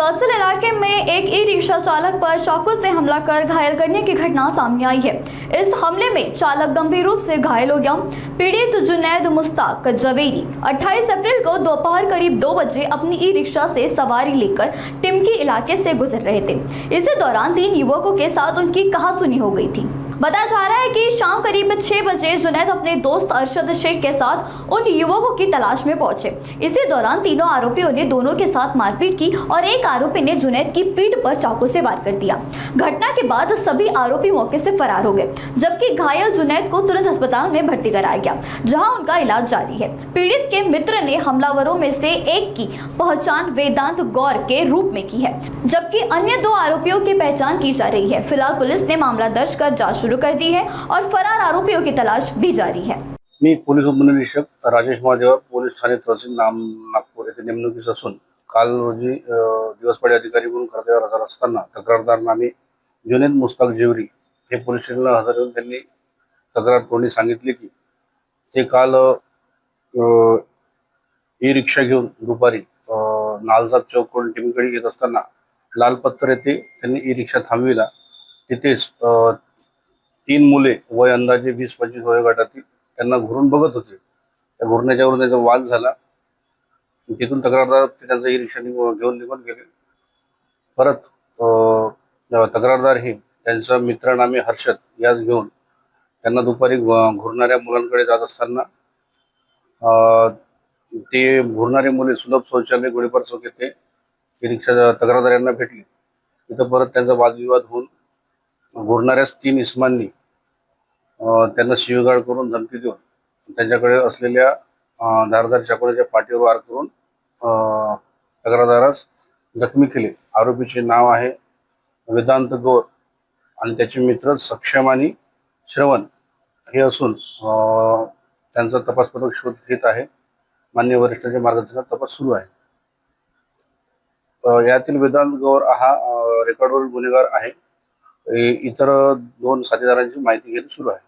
तहसील इलाके में एक ई रिक्शा चालक पर चाकू से हमला कर घायल करने की घटना सामने आई है। इस हमले में चालक गंभीर रूप से घायल हो गया। पीड़ित जुनैद मुश्ताक जवेरी 28 अप्रैल को दोपहर करीब 2 बजे अपनी ई रिक्शा से सवारी लेकर टिमकी इलाके से गुजर रहे थे। इसी दौरान 3 युवकों के साथ उनकी कहासुनी हो गई थी। बताया जा रहा है कि शाम करीब 6 बजे जुनैद अपने दोस्त अरशद शेख के साथ उन युवकों की तलाश में पहुंचे। इसी दौरान तीनों आरोपियों ने दोनों के साथ मारपीट की और एक आरोपी ने जुनैद की पीठ पर चाकू से वार कर दिया। घटना के बाद सभी आरोपी मौके से फरार हो गए, जबकि घायल जुनैद को तुरंत अस्पताल में भर्ती कराया गया, जहां उनका इलाज जारी है। पीड़ित के मित्र ने हमलावरों में से एक की पहचान वेदांत गौर के रूप में की है, जबकि अन्य 2 आरोपियों की पहचान की जा रही है। फिलहाल पुलिस ने मामला दर्ज कर जांच शुरू कर दी है और फरार आरोपियों की तलाश भी जारी है। मी पोलीस उपनिरीक्षक राजेश महादेव, पोलीस ठाणे तहसील नागपूर येथे नेमणुकीस असून काल रोजी दिवसपाळी अधिकारी म्हणून कर्तव्यावर हजर असताना तक्रारदार नामे जुनैद मुश्ताक जेवरी हे पोलीस स्टेशनला हजर होऊन त्यांनी तक्रार तोंडी सांगितले की ते काल ई रिक्षा घेऊन दुपारी नालसाद चौककडून टिमीकडे येत असताना लालपत्तर येथे त्यांनी ई रिक्षा थांबविला। तिथेच 3 मुले वय अंदाजे 20-25 वयोगटातील त्यांना घुरून बघत होते। त्या घुरण्याच्यावरून त्याचा वाद झाला। तिथून तक्रारदार त्यांचा ई रिक्षा घेऊन निघून गेले। परत तक्रारदार हे त्यांचा मित्र नामे हर्षद याच घेऊन त्यांना दुपारी घुरणाऱ्या मुलांकडे जात असताना ते घुरणारे मुले सुलभ शौचालय गोळीबार चौक येथे ई रिक्षा तक्रारदार यांना भेटली। तिथं परत त्यांचा वादविवाद होऊन घुरणाऱ्याच 3 इसमांनी त्यांना शिवीगाळ करून धमकी देऊन त्यांच्याकडे असलेल्या धारदार चाकूच्या पाठीवर वार करून तक्रारदारास जखमी केले। आरोपीचे नाव आहे वेदांत गौर आणि त्याचे मित्र सक्षम आणि श्रवण हे असून त्यांचा तपासपूर्वक शोध घेत आहे। मान्य वरिष्ठांच्या मार्गदर्शनात तपास सुरू आहे। यातील वेदांत गौर हा रेकॉर्डवरील गुन्हेगार आहे। इतर 2 साथीदारांची माहिती घेणे सुरू आहे।